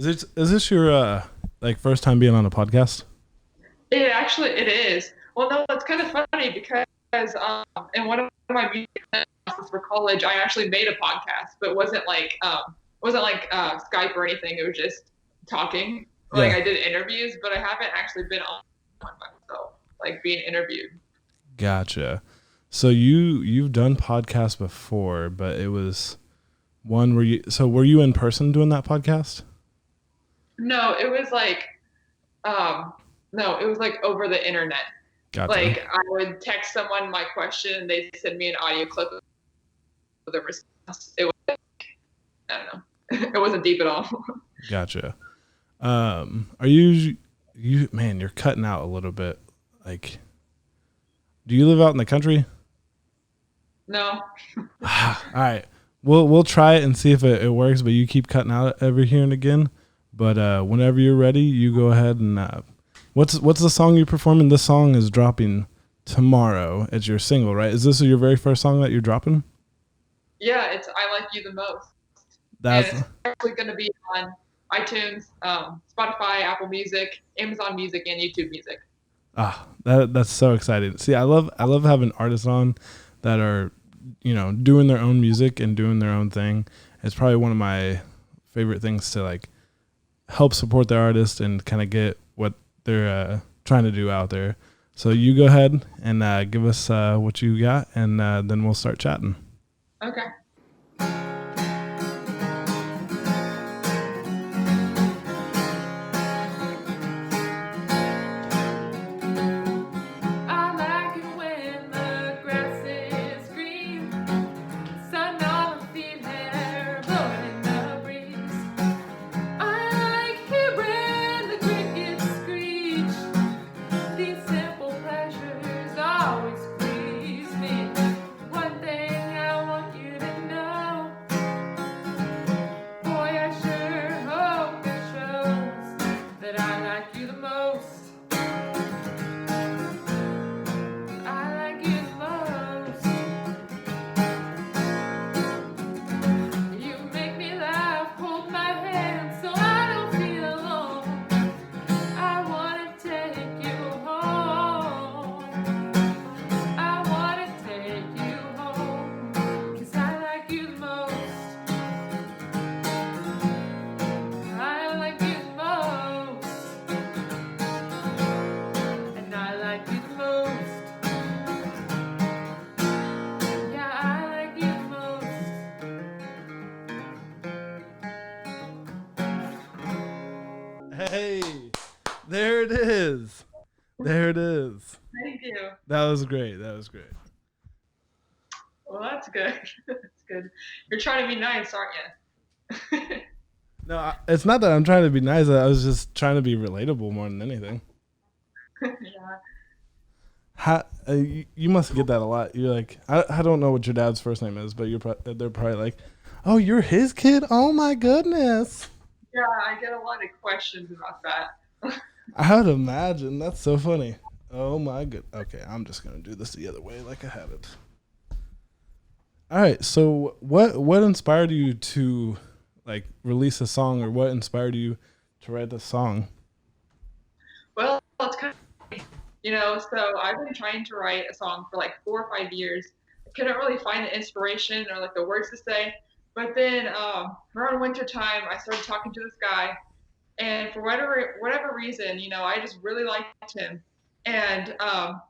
Is this your like first time being on a podcast? It is. Well, no, it's kind of funny because in one of my music classes for college, I actually made a podcast, but it wasn't like Skype or anything. It was just talking. Like Yeah, I did interviews, but I haven't actually been on one myself, like being interviewed. gotcha. So you've done podcasts before, but it was one where you so were you in person doing that podcast? No, it was like um, no, it was like over the internet. Gotcha. Like I would text someone my question, and they send me an audio clip of the response. It was I don't know. It wasn't deep at all. Gotcha. Are you man, you're cutting out a little bit. Like, do you live out in the country? No. All right. We'll try it and see if it works, but you keep cutting out every here and again. But whenever you're ready, you go ahead and what's the song you're performing? This song is dropping tomorrow. It's your single, right? Is this your very first song that you're dropping? Yeah, it's I Like You the Most. And That's it's actually going to be on iTunes, Spotify, Apple Music, Amazon Music, and YouTube Music. that's so exciting. See, I love having artists on that are, doing their own music and doing their own thing. It's probably one of my favorite things to like help support the artist and kind of get what they're trying to do out there. So you go ahead and give us what you got, and then we'll start chatting. Okay. I like it when the grass is green, sun on my feet, hair blowing in the breeze. I like hearing the crickets screech. These simple pleasures always please me. One thing I want you to know, boy, I sure hope it shows that I like you the most. I like you the most. You make me laugh, hold my hand so I don't feel alone. I wanna take you home. I wanna take you home. 'Cause I like you the most. I like you the most. And I like you the most. Yeah, I like you the most. Hey, there it is. There it is. Thank you. That was great. That was great. Well, that's good. That's good. You're trying to be nice, aren't you? No, it's not that I'm trying to be nice. I was just trying to be relatable more than anything. Yeah. You must get that a lot. You're like, I don't know what your dad's first name is, but they're probably like, oh, you're his kid? Oh my goodness. Yeah, I get a lot of questions about that. I would imagine. That's so funny. Oh my good. Okay, I'm just gonna do this the other way, like I had it. All right. So what inspired you to like release a song, or what inspired you to write this song? Well, it's kind of, so I've been trying to write a song for like 4 or 5 years. I couldn't really find the inspiration or like the words to say. But then around winter time, I started talking to this guy, and for whatever reason, I just really liked him. And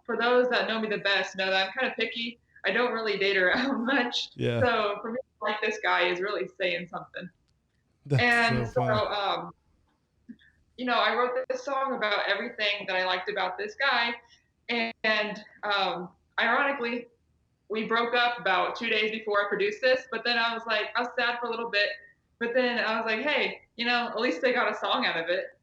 for those that know me the best, know that I'm kind of picky. I don't really date around much. Yeah, So for me, like this guy is really saying something. that's And so so, funny. I wrote this song about everything that I liked about this guy. And ironically, we broke up about 2 days before I produced this. But then I was sad for a little bit. But then I was like, hey, at least I got a song out of it.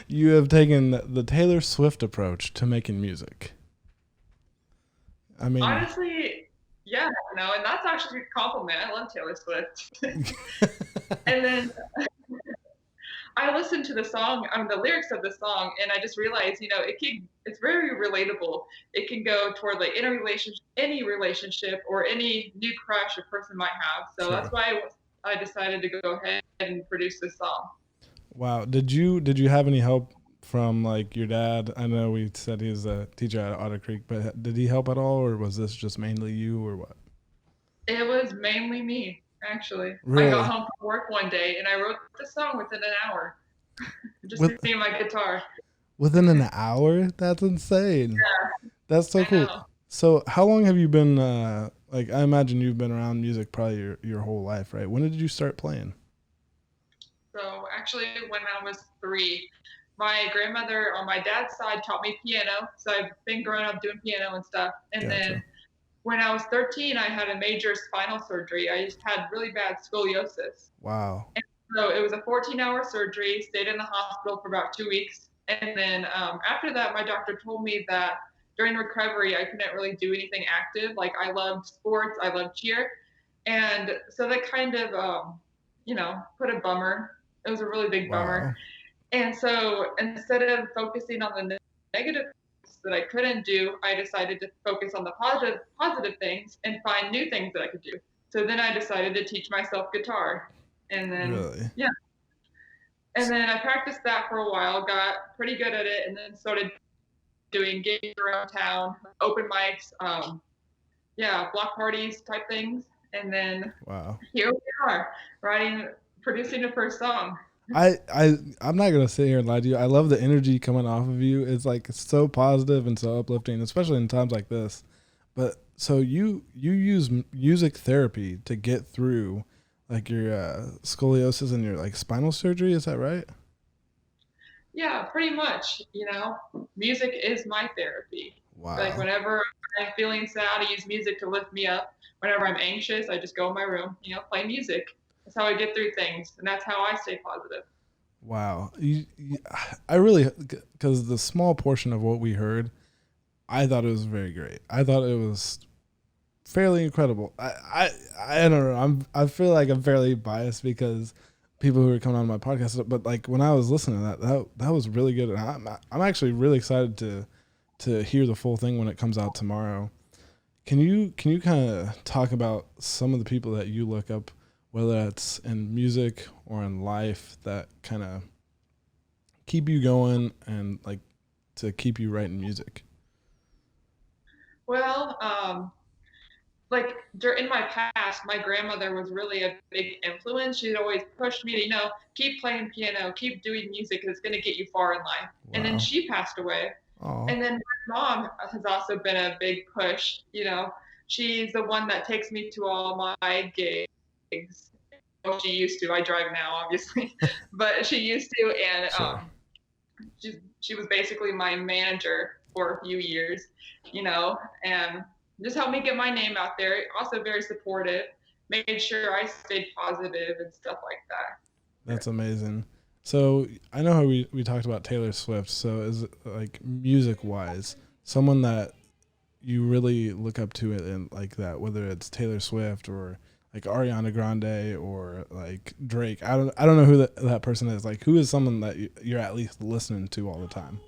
You have taken the Taylor Swift approach to making music. I mean, Honestly, yeah, and that's actually a compliment. I love Taylor Swift. And then I listened to the song, the lyrics of the song, and I just realized, it's very relatable. It can go toward like any relationship or any new crush a person might have. So that's sure. why I decided to go ahead and produce this song. Wow. Did you have any help from like your dad? I know we said he's a teacher at Otter Creek, but did he help at all, or was this just mainly you, or what? It was mainly me, actually. I got Really? home from work one day and I wrote the song within an hour, just With me and my guitar. within an hour? That's insane. Yeah, That's so I cool. know. So, how long have you been like I imagine you've been around music probably your whole life, right? When did you start playing? So actually, when I was 3, my grandmother on my dad's side taught me piano. So I've been growing up doing piano and stuff. And Gotcha. then when I was 13, I had a major spinal surgery. I just had really bad scoliosis. Wow. And so it was a 14-hour surgery, stayed in the hospital for about 2 weeks. And then after that, my doctor told me that during recovery, I couldn't really do anything active. Like I loved sports, I loved cheer. And so that kind of, put a bummer. It was a really big bummer. Wow. And so instead of focusing on the negative things that I couldn't do, I decided to focus on the positive things and find new things that I could do. So then I decided to teach myself guitar. And then Really? yeah, and then I practiced that for a while, got pretty good at it, and then started doing gigs around town, open mics, block parties type things. And then Wow. here we are, writing, producing the first song. I'm not gonna sit here and lie to you. I love the energy coming off of you. It's like so positive and so uplifting, especially in times like this. But so you use music therapy to get through like your scoliosis and your like spinal surgery. Is that right? Yeah, pretty much. Music is my therapy. Like Wow. whenever I'm feeling sad, I use music to lift me up. Whenever I'm anxious, I just go in my room, play music. That's how I get through things, and that's how I stay positive. Wow. I really because the small portion of what we heard, I thought it was very great. I thought it was fairly incredible. I don't know. I feel like I'm fairly biased because people who are coming on my podcast, but like when I was listening to that was really good, and I'm actually really excited to hear the full thing when it comes out tomorrow. Can you kind of talk about some of the people that you look up, whether that's in music or in life, that kind of keep you going and like to keep you writing music? Well, like in my past, my grandmother was really a big influence. She'd always pushed me to, keep playing piano, keep doing music, 'cause it's going to get you far in life. And then Wow. she passed away. Oh. And then my mom has also been a big push. She's the one that takes me to all my gigs. Well, she used to. I drive now, obviously, but she used to, and Sure. she was basically my manager for a few years, and just helped me get my name out there. Also very supportive, made sure I stayed positive and stuff like that. That's amazing. So I know how we talked about Taylor Swift. So is it like music wise, someone that you really look up to it and like that, whether it's Taylor Swift or like Ariana Grande or like Drake. I don't know who that person is. Like who is someone that you're at least listening to all the time?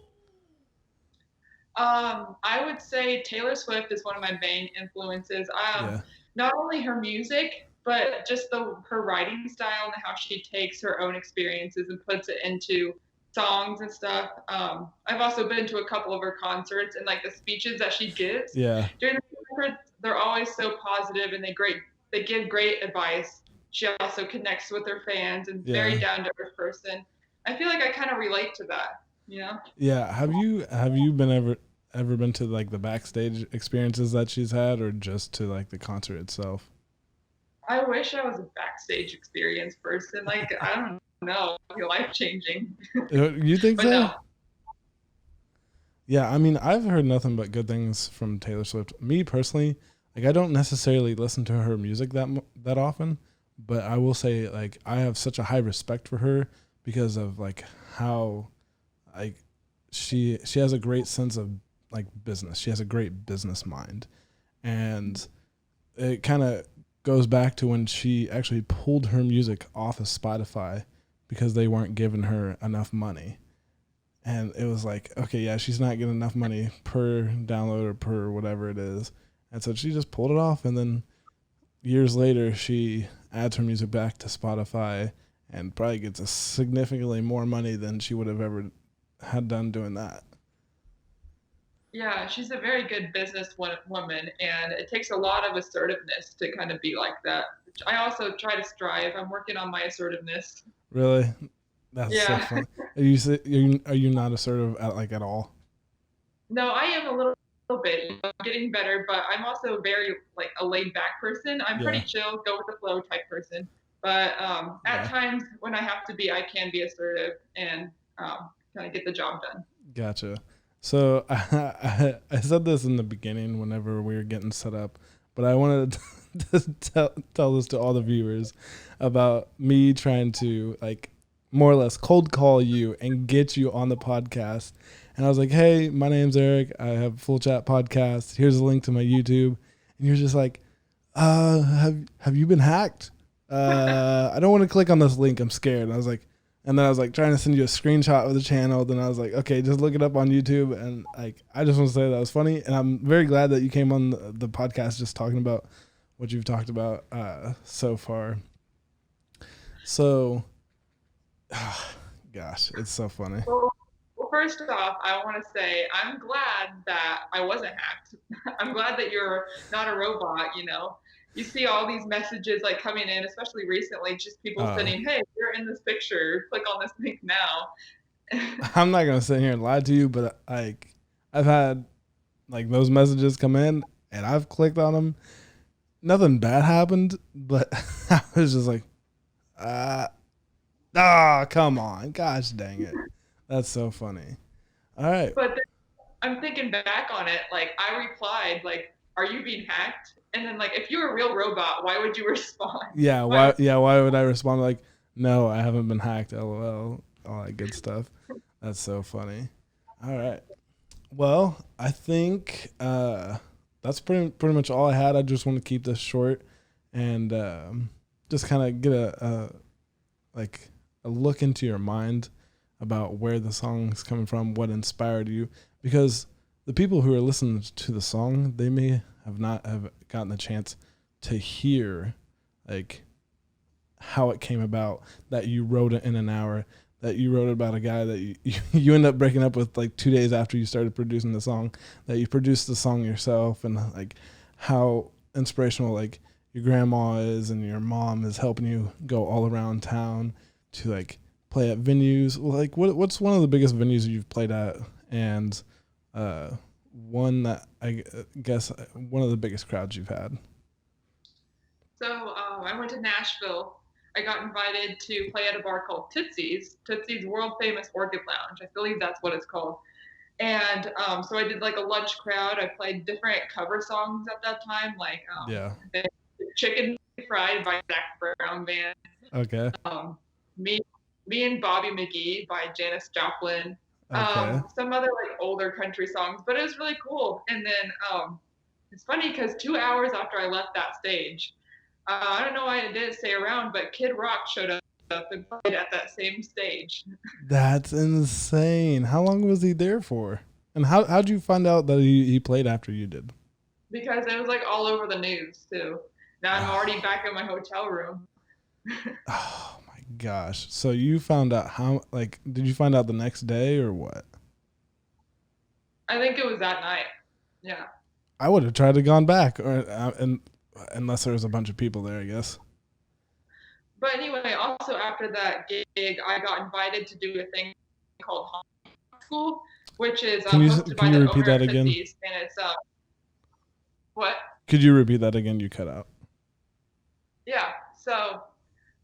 I would say Taylor Swift is one of my main influences. Yeah. Not only her music, but just her writing style and how she takes her own experiences and puts it into songs and stuff. I've also been to a couple of her concerts, and like the speeches that she gives Yeah. during the concerts, they're always so positive, and they give great advice. She also connects with her fans and very Yeah. down to earth person. I feel like I kind of relate to that. Yeah. Have you been ever been to like the backstage experiences that she's had or just to like the concert itself? I wish I was a backstage experience person. Like, I don't know, life changing. You think But so? no. Yeah, I mean, I've heard nothing but good things from Taylor Swift. Me personally, like I don't necessarily listen to her music that often, but I will say like I have such a high respect for her because of like how like she has a great sense of like business. She has a great business mind. And it kind of goes back to when she actually pulled her music off of Spotify because they weren't giving her enough money, and it was like, okay, yeah, she's not getting enough money per download or per whatever it is, and so she just pulled it off, and then years later, she adds her music back to Spotify and probably gets a significantly more money than she would have ever had done doing that. Yeah, she's a very good woman, and it takes a lot of assertiveness to kind of be like that. Which I also try to strive. I'm working on my assertiveness. Really, that's so Yeah. funny. Are you not assertive at all? No, I am little bit, getting better, but I'm also very like a laid back person. I'm pretty Yeah, chill, go with the flow type person. But at yeah, times when I have to be, I can be assertive and kind of get the job done. gotcha. So I said this in the beginning whenever we were getting set up, but I wanted to tell this to all the viewers about me trying to like more or less cold call you and get you on the podcast. And I was like, "Hey, my name's Eric. I have a Full Chat podcast. Here's a link to my YouTube." And you're just like, have you been hacked? I don't want to click on this link. I'm scared." And I was like, and then I was like trying to send you a screenshot of the channel. Then I was like, okay, just look it up on YouTube. And like, I just want to say that was funny. And I'm very glad that you came on the podcast just talking about what you've talked about so far. So, gosh, it's so funny. Well, first off, I want to say I'm glad that I wasn't hacked. I'm glad that you're not a robot, you know. You see all these messages like coming in, especially recently, just people Uh, sending, "Hey, you're in this picture. Click on this link now." I'm not gonna sit here and lie to you, but like, I've had like those messages come in, and I've clicked on them. Nothing bad happened, but I was just like, uh, come on, gosh dang it, that's so funny. All right, But then I'm thinking back on it, like I replied, like, "Are you being hacked?" And then like, if you're a real robot, why would you respond? yeah, Why would why would I respond like, no, I haven't been hacked, lol, all that good stuff. That's so funny. All right, well, I think that's pretty much all I had. I just want to keep this short and just kind of get a like a look into your mind about where the song's coming from, what inspired you, because the people who are listening to the song, they may have not have gotten the chance to hear like how it came about that you wrote it in an hour, that you wrote about a guy that you end up breaking up with like 2 days after you started producing the song, that you produced the song yourself, and like how inspirational like your grandma is and your mom is helping you go all around town to like play at venues. Like what's one of the biggest venues you've played at, and uh, one that I guess one of the biggest crowds you've had? So I went to Nashville. I got invited to play at a bar called Tootsie's world famous orchid lounge. I believe that's what it's called. And so I did like a lunch crowd. I played different cover songs at that time, like Yeah. Chicken Fried by Zach Brown Band, Okay. um, Me, Me and Bobby McGee by Janis Joplin, Okay. some other like older country songs, but it was really cool. And then it's funny because 2 hours after I left that stage, I don't know why I didn't stay around, but Kid Rock showed up and played at that same stage That's insane. How long was he there for? And how'd you find out that he played after you did? because it was like all over the news too. Now I'm already Oh, back in my hotel room. oh my gosh. So you found out how like did you find out the next day or what? I think it was that night. Yeah. I would have tried to gone back or and unless there was a bunch of people there, I guess. But anyway, also after that gig, I got invited to do a thing called School, which is hosted Can by you the repeat owner that of again? Tootsie's, and it's what? Could you repeat that again? You cut out. Yeah. So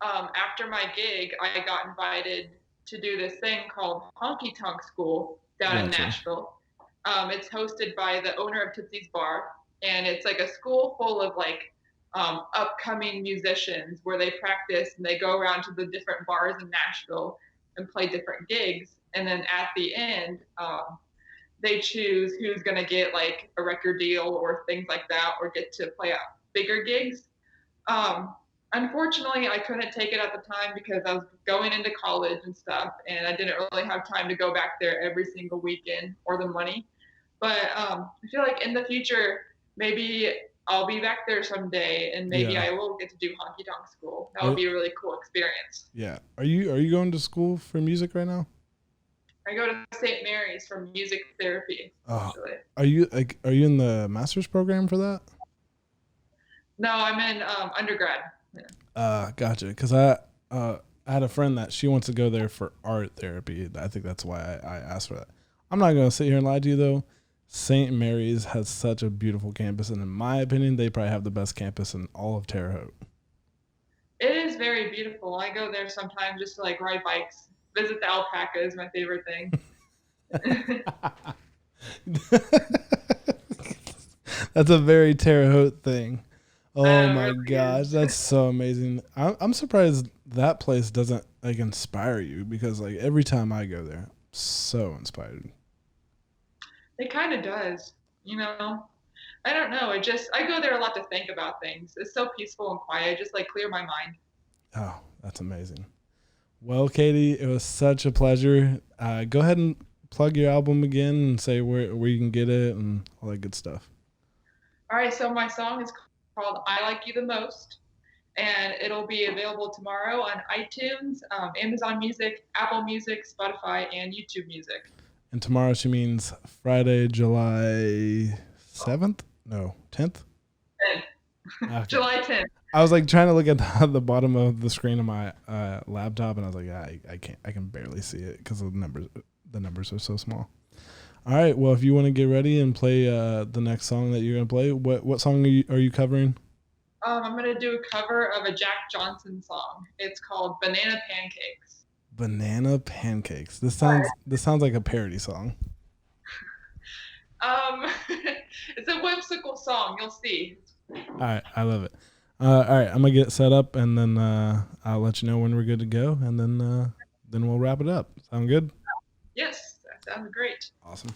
after my gig, I got invited to do this thing called Honky Tonk School down in Gotcha. Nashville. It's hosted by the owner of Tootsie's Bar, and it's like a school full of like upcoming musicians where they practice and they go around to the different bars in Nashville and play different gigs. And then at the end, they choose who's going to get like a record deal or things like that, or get to play at bigger gigs. Um, Unfortunately, I couldn't take it at the time because I was going into college and stuff, and I didn't really have time to go back there every single weekend or the money. But I feel like in the future, maybe I'll be back there someday, and maybe Yeah. I will get to do honky tonk school. That would Are, be a really cool experience. yeah. Are you going to school for music right now? I go to St. Mary's for music therapy, Oh, actually. are you in the master's program for that? No, I'm in undergrad. Yeah. Gotcha. Because I had a friend that she wants to go there for art therapy. I think that's why I asked for that. I'm not gonna sit here and lie to you though. St. Mary's has such a beautiful campus, and in my opinion, they probably have the best campus in all of Terre Haute. It is very beautiful. I go there sometimes just to like ride bikes. Visit the alpaca is my favorite thing. That's a very Terre Haute thing. Oh It my really gosh, is. that's so amazing. I'm surprised that place doesn't like inspire you because like every time I go there, I'm so inspired. It kind of does, you know. I don't know. I go there a lot to think about things. It's so peaceful and quiet. Just like clear my mind. Oh, that's amazing. Well, Katie, it was such a pleasure. Go ahead and plug your album again and say where you can get it and all that good stuff. All right, so my song is called "I Like You the Most," and it'll be available tomorrow on iTunes, Amazon Music, Apple Music, Spotify, and YouTube Music. And tomorrow she means Friday, July 7th? No, 10th? Okay. July 10th. I was like trying to look at the bottom of the screen of my laptop, and I was like, I can't, I can barely see it because the numbers are so small. All right, well, if you want to get ready and play the next song that you're gonna play, what song are you covering? I'm gonna do a cover of a Jack Johnson song. It's called "Banana Pancakes." Banana Pancakes. This sounds like a parody song. It's a whimsical song. You'll see. All right, I love it. All right, I'm gonna get set up, and then I'll let you know when we're good to go, and then we'll wrap it up. Sound good? Yes, that sounds great. Awesome.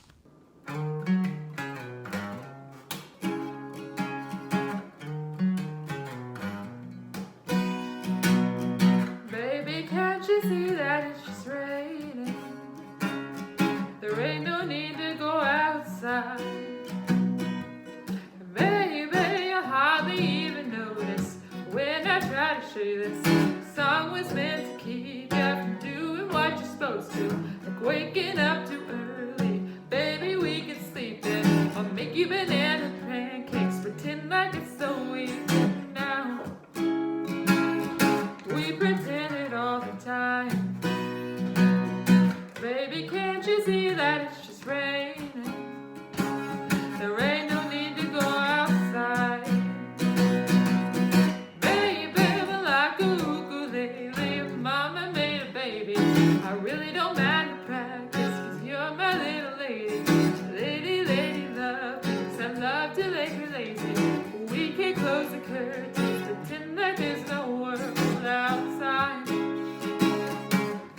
Baby, can't you see that it's just raining? There ain't no need to go outside. Baby, you hardly even notice when I try to show you this song was meant to keep you from doing what you're supposed to, like waking up too early. Baby, we can sleep in. I'll make you banana pancakes, pretend like it's so easy now. We pretend it all the time. Baby, can't you see that it's just raining? There ain't no need to go outside. Baby, well, like a ukulele, if mama made a baby, I really don't mind the practice, 'cause you're my little lady. Lady, lady, love, 'cause I love to make her lazy. We can close the curtains, pretend like there's no world outside.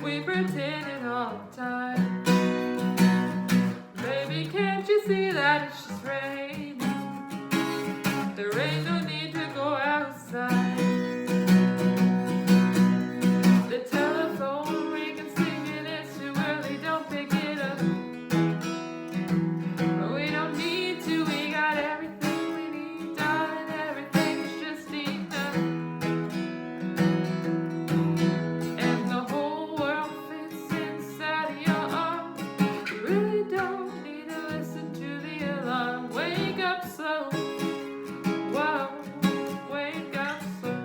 We pretend it all the time. Baby, can't you see that it's just raining? There ain't no need to go outside. The telephone ringing, singing it's too early, don't pick it up. We don't need to, we got everything we need, darling, everything's just enough. And the whole world fits inside of your arms. You really don't need to listen to the alarm. Wake up slow, whoa, wake up slow.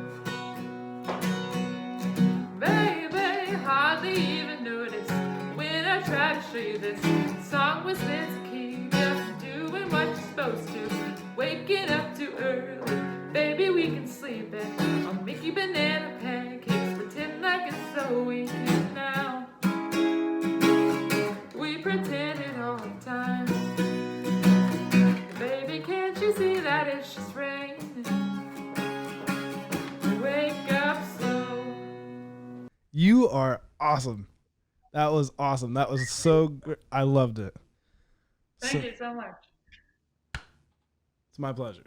Baby, hardly even notice when I try to show you this song was meant to keep you from doing what you're supposed to, waking up too early. Baby, we can sleep in. I'll make you banana pancakes, pretend like it's so easy now. We pretend it all the time. Baby, can't you see that it's just raining? Wake up slow. You are awesome. That was awesome. That was so great. I loved it. Thank you so much. It's my pleasure.